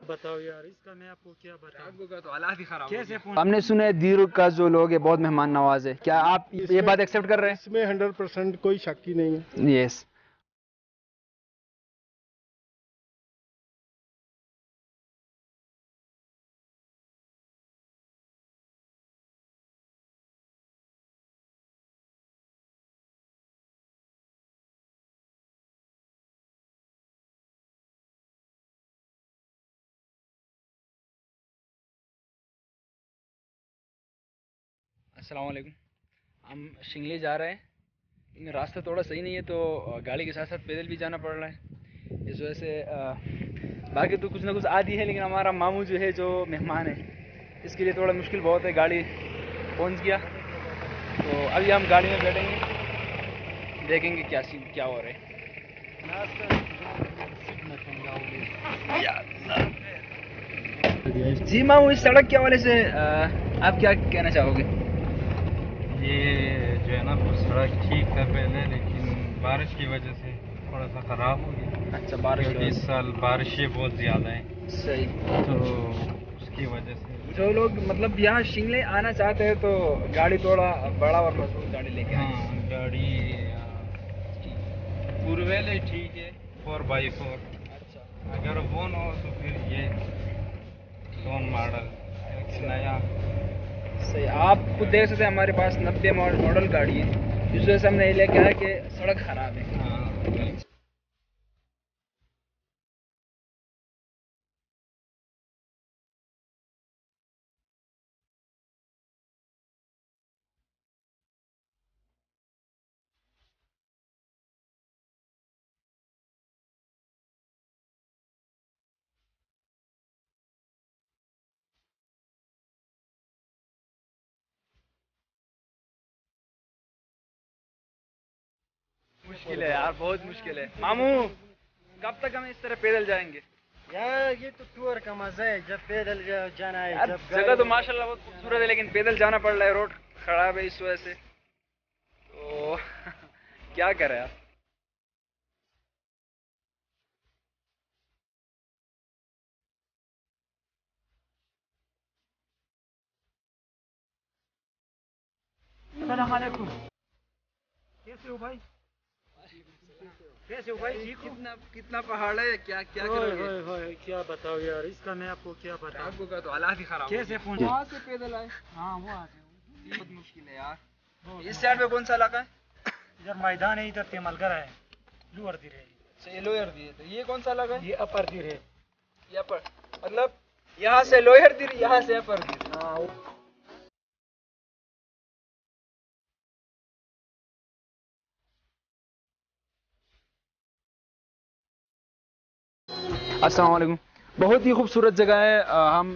बताओ यार, इसका मैं आपको क्या बताऊं। आपको तो हालात ही खराब कैसे फोन। हमने सुना है दीर का जो लोग है बहुत मेहमान नवाज है, क्या आप ये बात एक्सेप्ट कर रहे इसमें 100% कोई शक ही नहीं है। हैं? यस। अस्सलाम वालेकुम। हम शिंगले जा रहे हैं, लेकिन रास्ता थोड़ा सही नहीं है तो गाड़ी के साथ साथ पैदल भी जाना पड़ रहा है। इस वजह से बाकी तो कुछ ना कुछ आदि है, लेकिन हमारा मामू जो है, जो मेहमान है, इसके लिए थोड़ा मुश्किल बहुत है। गाड़ी पहुंच गया तो अभी हम गाड़ी में बैठेंगे, देखेंगे क्या सीन क्या हो रहा है। जी मामू, इस सड़क के हवाले से आप क्या कहना चाहोगे? ये जो है ना वो सड़क ठीक था पहले, लेकिन बारिश की वजह से थोड़ा सा ख़राब हो गया। अच्छा, बारिश क्योंकि इस साल बारिशें बहुत ज़्यादा हैं, सही। तो उसकी वजह से जो लोग मतलब यहाँ शिंगले आना चाहते हैं तो गाड़ी थोड़ा बड़ा और मजबूत गाड़ी लेके आए। हाँ, गाड़ी पूर्वेले ठीक है 4x4। अच्छा, अगर वो न हो तो फिर ये सोन मॉडल एक नया। सही। आप खुद देख सकते हैं हमारे पास 90 मॉडल गाड़ी है, जिस वजह से हमने ये लेके आया कि सड़क खराब है। हाँ, मुश्किल है यार, बहुत मुश्किल है। मामू, कब तक हम इस तरह पैदल जाएंगे? यार ये तो टूर का मजा है, जब पैदल जाना है। यार जब जगह तो माशाल्लाह बहुत खूबसूरत है, लेकिन पैदल जाना पड़ रहा है, रोड खराब है इस वजह से तो क्या करें यार। अस्सलाम वालेकुम। कैसे हो भाई? कैसे हो भाई? ठीक हो? कितना कितना पहाड़ है, क्या क्या ओए करोगे? होए होए, क्या बताओ यार, इसका मैं आपको क्या बताऊं। आपको का तो हालात ही खराब हो कैसे गए। फोन। वहाँ से पैदल आए, हाँ वो आ गए। बहुत मुश्किल है यार। इस साइड में कौन सा इलाका है? इधर मैदान है, इधर तेमलगर है, लोअर दिर है। अच्छा, ये लोयर दी है, तो ये कौन सा इलाका है? ये अपर दिर है। यहाँ पर मतलब यहाँ से लोयर दी, यहाँ से अपर दी। हाँ अस्सलाम वालेकुम। बहुत ही खूबसूरत जगह है। हम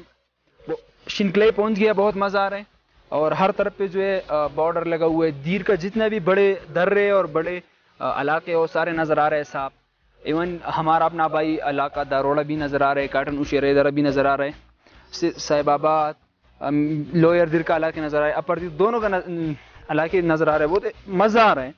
शिंकले पहुंच गया, बहुत मज़ा आ रहा है। और हर तरफ पे जो है बॉर्डर लगा हुआ है, दीर का जितने भी बड़े दर्रे और बड़े इलाके वो सारे नज़र आ रहे हैं साफ। इवन हमारा अपना भाई इलाका दारोड़ा भी नज़र आ रहा है, काटन उशेर इधर भी नज़र आ रहा है, साहिबाबाद, लोअर दीर का इलाके नज़र आ रहा है, अपर दीर दोनों का इलाके नज़र आ रहे हैं। बहुत मज़ा आ रहा है।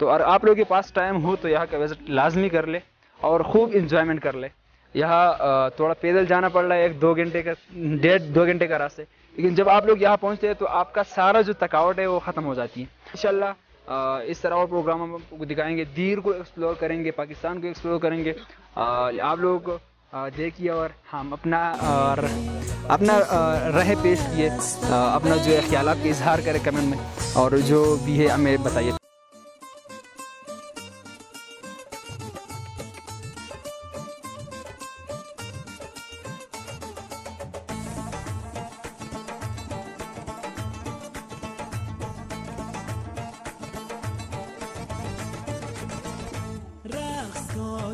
तो और आप लोगों के पास टाइम हो तो यहाँ का विजिट लाजमी कर ले और खूब इंजॉयमेंट कर ले। यहाँ थोड़ा पैदल जाना पड़ रहा है, 1-2 घंटे का 1.5-2 घंटे का रास्ते, लेकिन जब आप लोग यहाँ पहुँचते हैं तो आपका सारा जो थकावट है वो ख़त्म हो जाती है। इंशाल्लाह इस तरह और प्रोग्राम हम आपको दिखाएंगे, दीर को एक्सप्लोर करेंगे, पाकिस्तान को एक्सप्लोर करेंगे। आप लोग देखिए और हम अपना राय पेश किए, अपना जो है ख्यालात का इजहार करें कमेंट में, और जो भी है हमें बताइए।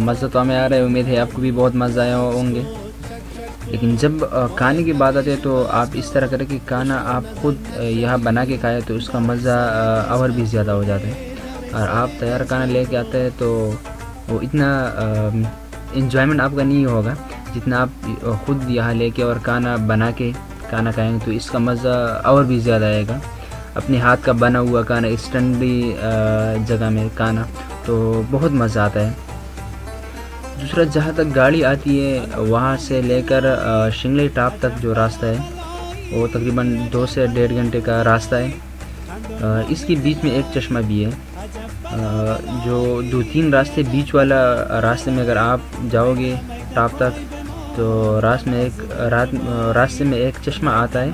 मज़ा तो हमें आ रहा है। उम्मीद है आपको भी बहुत मज़ा आया होंगे। लेकिन जब खाने की बात आती है तो आप इस तरह करें कि खाना आप खुद यहाँ बना के खाएं तो उसका मज़ा और भी ज़्यादा हो जाता है। और आप तैयार खाना लेके आते हैं तो वो इतना इंजॉयमेंट आपका नहीं होगा जितना आप खुद यहाँ लेके और खाना बना के खाना खाएंगे तो इसका मज़ा और भी ज़्यादा आएगा। अपने हाथ का बना हुआ खाना इस ठंडी जगह में खाना तो बहुत मज़ा आता है। दूसरा, जहाँ तक गाड़ी आती है वहाँ से लेकर शिंगले टॉप तक जो रास्ता है वो तकरीबन 2 से 1.5 घंटे का रास्ता है। इसके बीच में एक चश्मा भी है। जो 2-3 रास्ते बीच वाला रास्ते में अगर आप जाओगे टॉप तक तो रास्ते में एक चश्मा आता है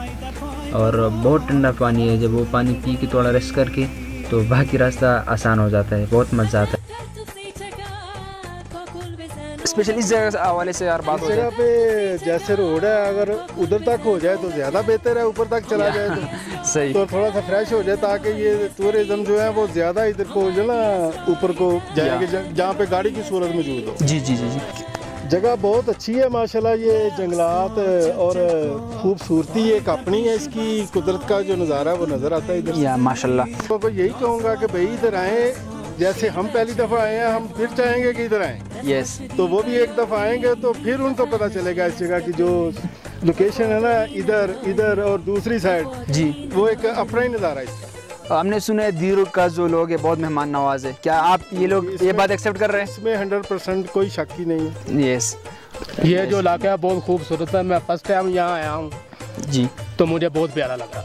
और बहुत ठंडा पानी है। जब वो पानी पी के थोड़ा रेस्ट करके तो बाकी रास्ता आसान हो जाता है, बहुत मज़ा आता है। स्पेशली इस जगह से हवाले से यार बात इस हो जगह जाए पे जैसे रोड है, अगर उधर तक हो जाए तो ज़्यादा बेहतर है, ऊपर तक चला जाए तो सही। तो थोड़ा सा फ्रेश हो जाए ताकि ये टूरिज्म जो है वो ज़्यादा इधर को जो ना ऊपर को जाएंगे जहाँ पे गाड़ी की सूरत मौजूद हो। जी जी जी जी। जगह बहुत अच्छी है माशाल्लाह। ये जंगलात और खूबसूरती एक अपनी है, इसकी कुदरत का जो नज़ारा है वो नज़र आता है इधर। या माशाल्लाह। तो यही कहूँगा कि भाई इधर आए, जैसे हम पहली दफ़ा आए हैं हम फिर चाहेंगे कि इधर आएँ। यस। तो वो भी एक दफ़ा आएंगे तो फिर उनको पता चलेगा इस जगह की जो लोकेशन है ना, इधर और दूसरी साइड जी, वो एक अपना ही नज़ारा है इसका। हमने सुना है दीर का जो लोग है बहुत मेहमान नवाज है। क्या आप ये लोग ये बात एक्सेप्ट कर रहे हैं? इसमें 100% कोई शक ही नहीं है। यस। ये जो इलाका है बहुत खूबसूरत है। मैं फर्स्ट टाइम यहाँ आया हूँ जी, तो मुझे बहुत प्यारा लगा।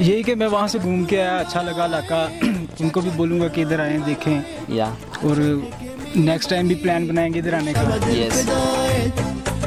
यही कि मैं वहाँ से घूम के आया, अच्छा लगा इलाका। उनको भी बोलूँगा कि इधर आएँ देखें, या और नेक्स्ट टाइम भी प्लान बनाएंगे इधर आने का। यस।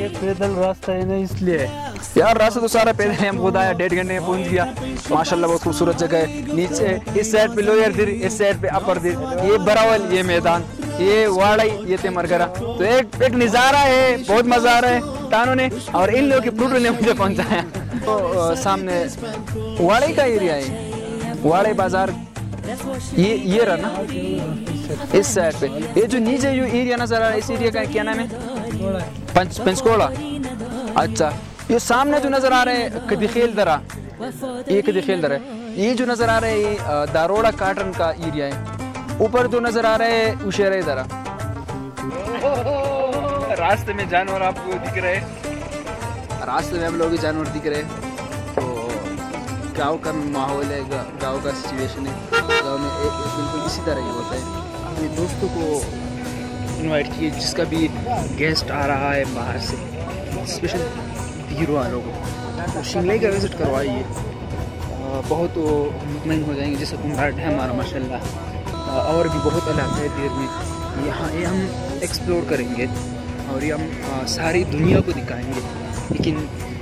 ये पैदल रास्ता है ना इसलिए। यार रास्ता तो सारा पैदल है, हम खुद आया 1.5 घंटे में पहुंच गया। माशाल्लाह बहुत खूबसूरत जगह है। नीचे इस साइड पे लोअर दिर, इस साइड पे अपर दिर, ये बरावल, ये मैदान, ये वाड़ई, ये तेमरगरा। तो एक नज़ारा है, बहुत मज़ा आ रहा है टानों ने और इन लोगों के प्लूटो ने मुझे पहुंचाया। तो सामने वाड़ई का एरिया है, वाड़ई बाजार ये रहा ना इस साइड पे। ये जो नीचे जो एरिया नजर आ रहा है इस एरिया का क्या नाम है? पंचकोड़ा। अच्छा, ये सामने जो नजर आ रहा है कदीखेल दरा, ये कदीखेल दरा है। ये जो नजर आ रहा है ये दारोड़ा काटन का एरिया है। ऊपर जो नजर आ रहा है उशेरा दरा। रास्ते में जानवर आपको दिख रहे हैं, रास्ते में हम लोग जानवर दिख रहे हैं। तो गाँव का माहौल है, गाँव का सिचुएशन है। गाँव में बिल्कुल इसी तरह ही होता है। अपने दोस्तों को इनवाइट किए, जिसका भी गेस्ट आ रहा है बाहर से, स्पेशल धीर वालों को तो शिंगले का विज़िट करवाइए। बहुत वो मुतमईन हो जाएंगे। जैसे कुम्हाट है हमारा माशाल्लाह, और भी बहुत इलाका है धीर में। यहाँ ये हम एक्सप्लोर करेंगे और ये हम सारी दुनिया को दिखाएंगे। लेकिन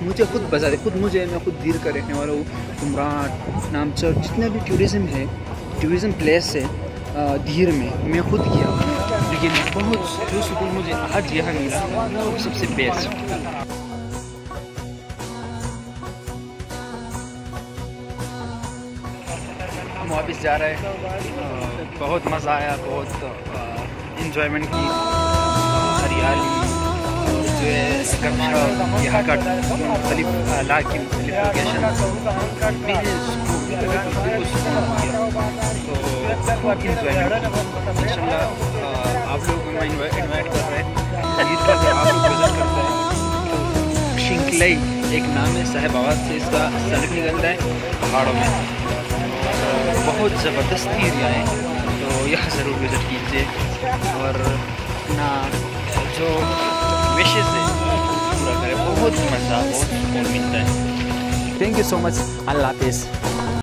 मुझे खुद बता दें, मैं खुद धीर का रहने वाला हूँ। कुम्हाट, नामचर, जितना भी टूरिज़म प्लेस है धीर में मैं खुद गया, लेकिन बहुत जो सुकून मुझे आज यहाँ मिला वो सबसे बेस्ट। हम वापस जा रहे हैं। बहुत मज़ा आया, बहुत इंजॉयमेंट की। हरियाली जो है यहाँ का मुख्तलिफ इलाके, मुख्तलिफ लोकेशन, इंजॉयमेंट। आप लोगों को मैं इन्वाइट कर रहे हैं ईद का, जब आप लोग विजिट करते हैं तो शिंकलई एक नाम है, साहिबाबाद से इसका सड़क निकलता है पहाड़ों में। बहुत ज़बरदस्त एरिया है, तो यहाँ ज़रूर विज़िट कीजिए और अपना जो विशेज़ है पूरा करें। बहुत बहुत मज़ा, बहुत सुकून मिलता है। Thank you so much. अल्लाह हाफिज़।